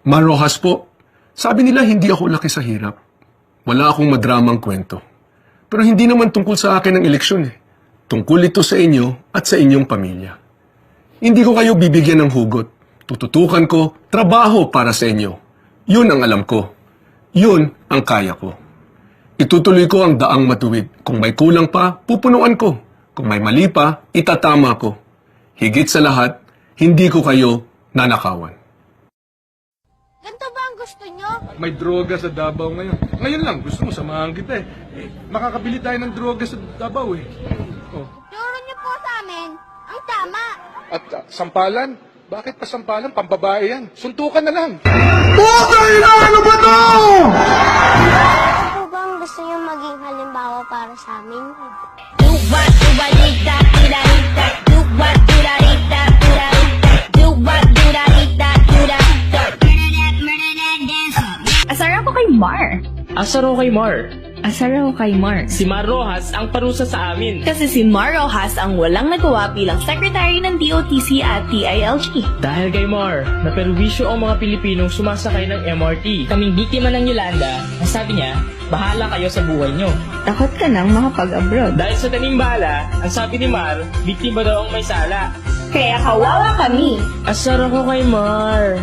Marojas po, sabi nila hindi ako laki sa hirap. Wala akong madramang kwento. Pero hindi naman tungkol sa akin ang eleksyon eh. Tungkol ito sa inyo at sa inyong pamilya. Hindi ko kayo bibigyan ng hugot. Tututukan ko trabaho para sa inyo. Yun ang alam ko. Yun ang kaya ko. Itutuloy ko ang daang matuwid. Kung may kulang pa, pupunuan ko. Kung may mali pa, itatama ko. Higit sa lahat, hindi ko kayo nanakawan. Ganito ba ang gusto nyo? May droga sa Davao ngayon. Ngayon lang, gusto mo samahan kita eh. Makakabili tayo ng droga sa Davao eh. Oh. Turo nyo po sa amin ang tama. At sampalan? Bakit pa sampalan? Pambabae yan. Suntukan na lang. Ano po ba ang gusto nyo maging halimbawa para sa amin? Asar ako kay Mar. Asar ako kay Mar. Asar ako kay Mar. Si Mar Rojas ang parusa sa amin. Kasi si Mar Rojas ang walang nagawa bilang Secretary ng DOTC at TILG. Dahil kay Mar, naperwisyo ang mga Pilipinong sumasakay ng MRT. Kaming biktima ng Yolanda, ang sabi niya, bahala kayo sa buhay nyo. Takot ka nang makapag-abroad. Dahil sa tanimbala, ang sabi ni Mar, biktima daw ang may sala. Kaya kawawa kami. Asar ako kay Mar.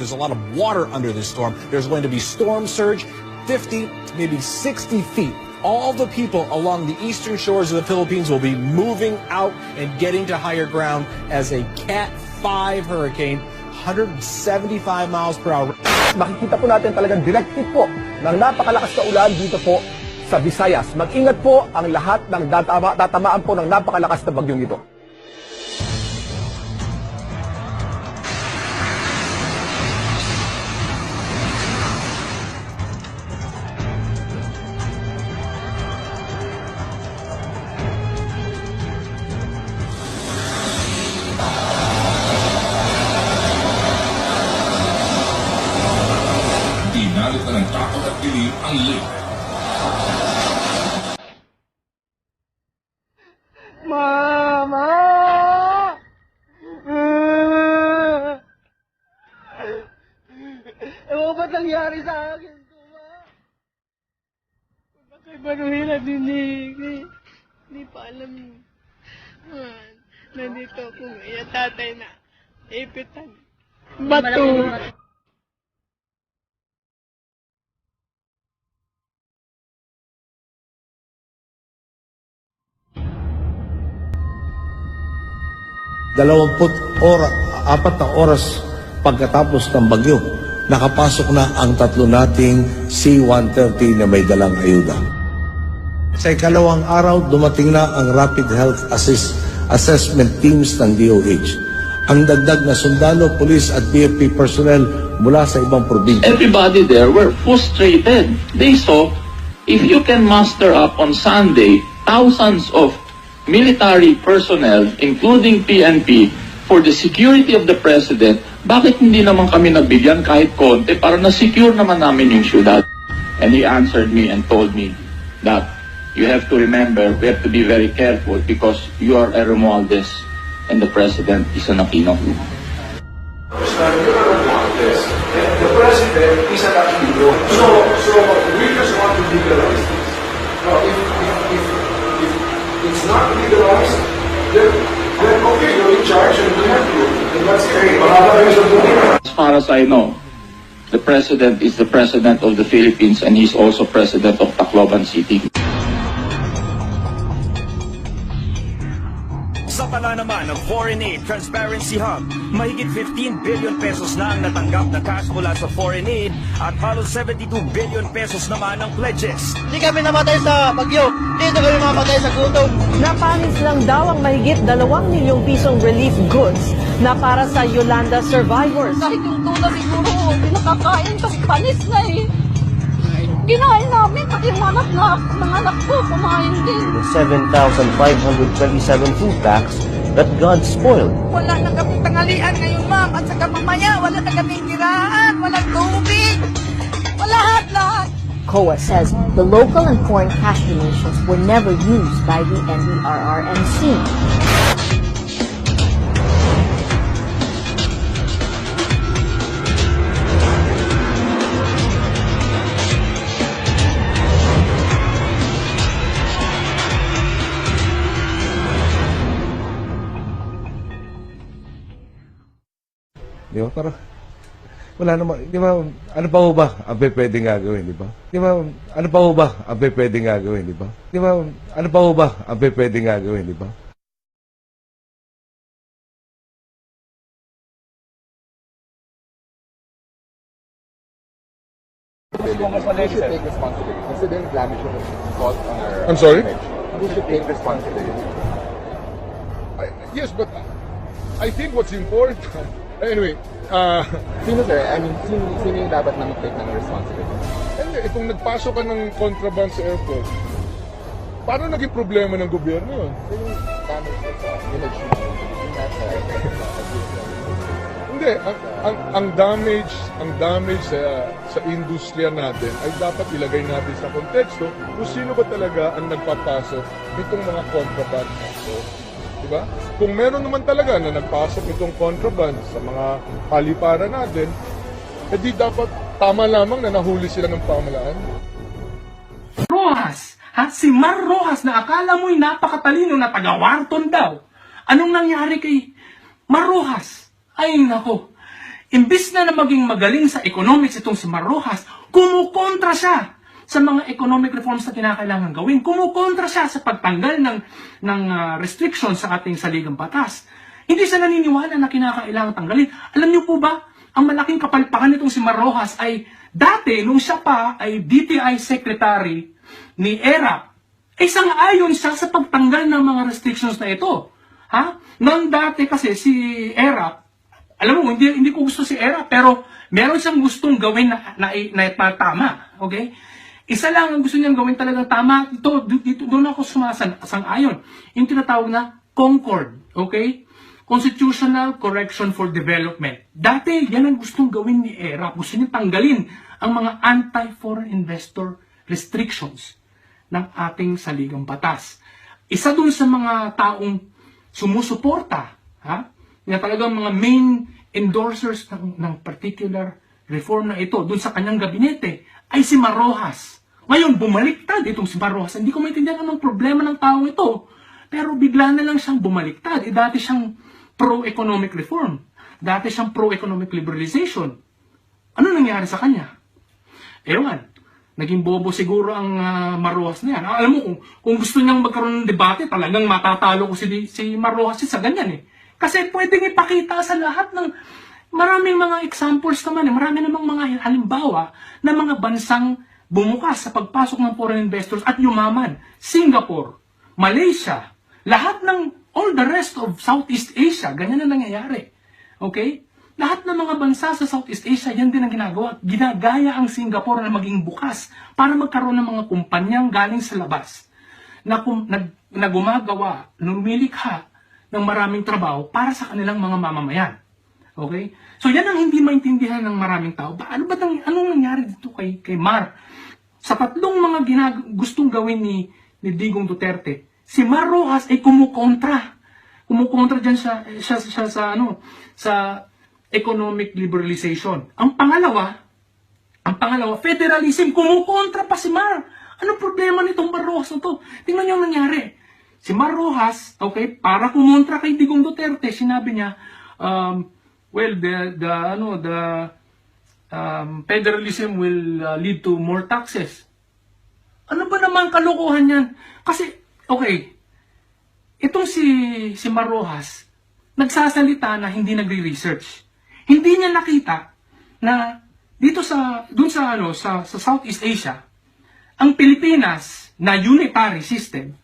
There's a lot of water under this storm. There's going to be storm surge, 50, maybe 60 feet. All the people along the eastern shores of the Philippines will be moving out and getting to higher ground as a Cat 5 hurricane, 175 miles per hour. Makikita po natin talagang direct hit po ng napakalakas na ulan dito po sa Visayas. Mag-ingat po ang lahat ng tatamaan po ng napakalakas na bagyong ito. Dinalot na ng takot at dilim ang lake. Mama! Ewan ba't nangyari sa akin to, ma? Bakit baruhin at hindi pa alam mo. Nandito ako ngayon, tatay na ipitan. Bato! Apat na oras pagkatapos ng bagyo, nakapasok na ang tatlo nating C-130 na may dalang ayuda. Sa ikalawang araw, dumating na ang Rapid Health Assessment Teams ng DOH. Ang dagdag na sundalo, pulis at BFP personnel mula sa ibang probinsya. Everybody there were frustrated. They saw, if you can muster up on Sunday thousands of military personnel, including PNP, for the security of the President, bakit hindi naman kami nabigyan kahit konti para na-secure naman namin yung syudad? And he answered me and told me that you have to remember, we have to be very careful because you are a Romualdez and the President is an Aquino. The President is an Aquino. So we just want to legalize this. Now, if it's not legalized, then okay, you're in charge and we have you. And that's it. As far as I know, the President is the President of the Philippines and he's also President of Tacloban City. Sa pala naman ng Foreign Aid Transparency Hub, mahigit 15 billion pesos na ang natanggap na cash mula sa Foreign Aid at halos 72 billion pesos naman ang pledges. Hindi kami namatay sa bagyo, dito kami mamatay sa gutom. Napanis lang daw ang mahigit 2 milyong pisong relief goods na para sa Yolanda survivors. Kahit yung tuna siguro, pinakakain kasi panis na eh. Ginain namin, pati yung mga anak ko, kumain din. 7,527 food packs that God spoiled. Wala na kaming tanghalian ngayon, ma'am. At saka mamaya, wala na kaming kiraan, walang tubig. Lahat. COA says the local and foreign cash donations were never used by the NDRRMC. Di ba? Parang, wala naman, di ba, ano pa ho ba ang pwedeng gagawin, di ba? Di ba, ano pa ho ba ang pwedeng gagawin, di ba? Di ba, ano pa ho ba ang pwedeng gagawin, di ba? Who should take responsibility? Considering damage was caused on our I'm sorry? image. Who should take responsibility? Yes, but I think what's important, anyway, Sino sir? I mean, sino yung dapat na mag-take ng responsibility? kung nagpasok ka ng contraband sa airport, paano naging problema ng gobyerno yun? Sino yung damage sa image mo? Hindi, ang damage sa industriya natin ay dapat ilagay natin sa konteksto kung sino ba talaga ang nagpapasok nitong mga contraband. So, di ba? Kung meron naman talaga na nagpasok itong contraband sa mga paliparan natin, edi dapat tama lamang na nahuli sila ng pamahalaan. Rojas, ha? Si Mar Rojas na akala mo'y napakatalino na taga-Wharton daw. Anong nangyari kay Mar Rojas? Ay nako, imbis na maging magaling sa economics itong si Mar Rojas, kumukontra siya sa mga economic reforms na kinakailangan gawin. Kumukontra siya sa pagtanggal ng restrictions sa ating saligang batas. Hindi siya naniniwala na kinakailangan tanggalin. Alam niyo po ba, ang malaking kapalpakan nitong si Mar Rojas ay dati, nung siya pa ay DTI Secretary ni ERAP, ay sang-ayon siya sa pagtanggal ng mga restrictions na ito. Ha? Nang dati kasi si ERAP, alam mo, hindi ko gusto si ERAP, pero meron siyang gustong gawin na tama. Okay? Isa lang ang gusto niyang gawin talagang tama. Doon ako sang-ayon. Yung tinatawag na Concord. Okay? Constitutional Correction for Development. Dati, yan ang gustong gawin ni ERAP. Gusto niya tanggalin ang mga anti-foreign investor restrictions ng ating saligang batas. Isa dun sa mga taong sumusuporta, ha? Na talagang mga main endorsers ng particular reform na ito, dun sa kanyang gabinete, ay si Mar Rojas. Ngayon, bumaliktad itong si Mar Rojas. Hindi ko maintindihan anong problema ng taong ito. Pero bigla na lang siyang bumaliktad. Dati siyang pro-economic reform. Dati siyang pro-economic liberalization. Ano nangyari sa kanya? Ewan. Naging bobo siguro ang Mar Rojas na yan. Alam mo, kung gusto niyang magkaroon ng debate, talagang matatalo ko si Mar Rojas sa ganyan eh. Kasi pwedeng ipakita sa lahat ng maraming mga examples naman eh. Marami namang mga halimbawa na mga bansang bumukas sa pagpasok ng foreign investors at yumaman. Singapore, Malaysia, lahat ng all the rest of Southeast Asia, ganyan na nangyayari. Okay? Lahat ng mga bansa sa Southeast Asia, yan din ang ginagawa. Ginagaya ang Singapore na maging bukas para magkaroon ng mga kumpanyang galing sa labas na gumagawa, lumilikha ng maraming trabaho para sa kanilang mga mamamayan. Okay? So yan ang hindi maintindihan ng maraming tao. Anong nangyari dito kay Mar? Sa tatlong mga gustong gawin ni Digong Duterte, si Mar Rojas ay kumukontra. Kumukontra dyan sa economic liberalization. Ang pangalawa, federalism, kumukontra pa si Mar. Anong problema nitong Mar Rojas na to? Tingnan niyo ang nangyari. Si Mar Rojas, okay, para kumontra kay Digong Duterte, sinabi niya, federalism will lead to more taxes. Ano ba naman kalokohan yan? Kasi, okay, itong si Mar Rojas, nagsasalita na hindi nagre-research. Hindi niya nakita na dito sa Southeast Asia, ang Pilipinas na unitary system,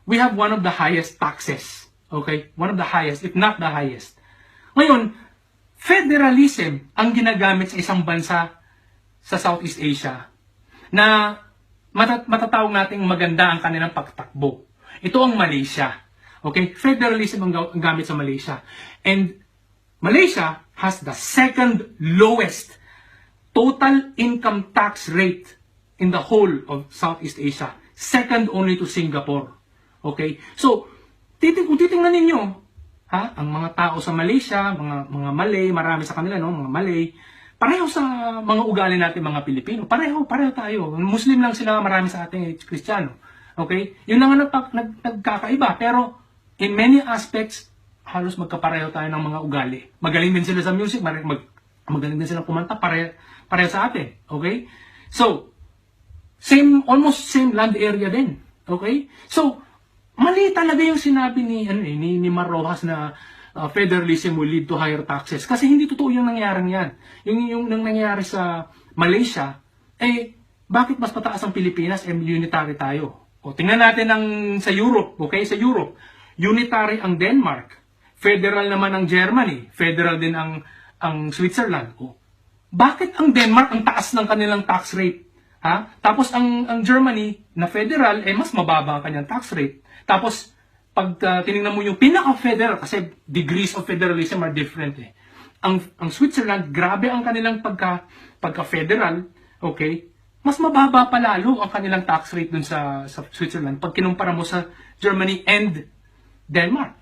we have one of the highest taxes. Okay? One of the highest, if not the highest. Ngayon, federalism ang ginagamit sa isang bansa sa Southeast Asia na matatawag nating maganda ang kanilang pagtakbo. Ito ang Malaysia. Okay? Federalism ang gamit sa Malaysia. And Malaysia has the second lowest total income tax rate in the whole of Southeast Asia. Second only to Singapore. Okay? So, kung titingnan ninyo, ang mga tao sa Malaysia, mga Malay, marami sa kanila, no? Mga Malay, pareho sa mga ugali natin mga Pilipino. Pareho tayo. Muslim lang sila, marami sa ating Kristiyano. Okay? Yun lang ang nagkakaiba. Pero, in many aspects, halos magkapareho tayo ng mga ugali. Magaling din sila sa music, magaling din sila kumanta, pareho sa atin. Okay? So, almost same land area din. Okay? So, mali talaga yung sinabi ni Mar Rojas na federalism will lead to higher taxes. Kasi hindi totoo yung nangyari yan. Yung nangyari sa Malaysia, bakit mas mataas ang Pilipinas unitary tayo? O, tingnan natin sa Europe. Okay? Sa Europe, unitary ang Denmark. Federal naman ang Germany. Federal din ang Switzerland. O, bakit ang Denmark ang taas ng kanilang tax rate? Tapos ang Germany na federal, mas mababa ang kanyang tax rate. Tapos, pag tinignan mo yung pinaka-federal, kasi degrees of federalism are different Ang Switzerland, grabe ang kanilang pagka-federal, okay? Mas mababa pa lalo ang kanilang tax rate dun sa Switzerland pag kinumpara mo sa Germany and Denmark.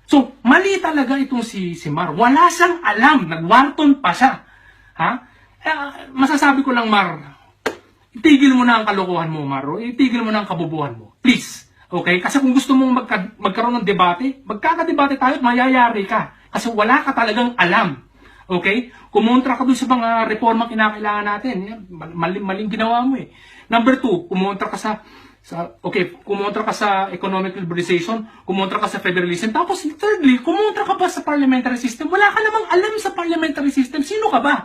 So, mali talaga itong si Mar. Wala siyang alam. Nagwarton pa siya. Masasabi ko lang, Mar, itigil mo na ang kalokohan mo, Mar. Itigil mo na ang kabubuhan mo. Please. Okay? Kasi kung gusto mong magkaroon ng debate, magkakadebate tayo at mayayari ka. Kasi wala ka talagang alam. Okay? Kumontra ka dun sa mga reforma kinakailangan natin. Maling ginawa mo Number 2, kumontra ka kumontra ka sa economic liberalization, kumontra ka sa federalism. Tapos thirdly, kumontra ka pa sa parliamentary system. Wala ka namang alam sa parliamentary system. Sino ka ba?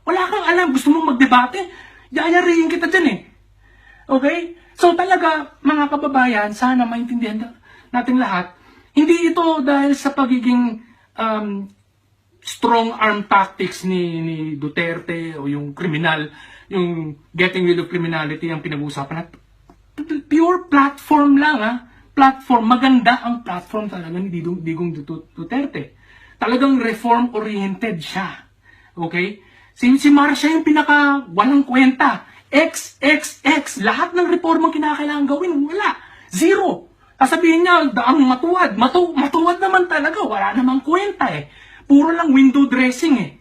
Wala kang alam. Gusto mong magdebate? Yayarihin kita dyan Okay? So talaga, mga kababayan, sana maintindihan natin lahat, hindi ito dahil sa pagiging strong arm tactics ni Duterte o yung criminal, yung getting rid of criminality ang pinag-uusapan. Pure platform lang Platform, maganda ang platform talaga ni Digong Duterte. Talagang reform-oriented siya. Okay? Si Marcia yung pinaka walang kwenta. XXX. Lahat ng reformang kinakailangan gawin, wala. Zero. Sasabihin niya, ang matuwad. Matuwad naman talaga. Wala namang kwenta Puro lang window dressing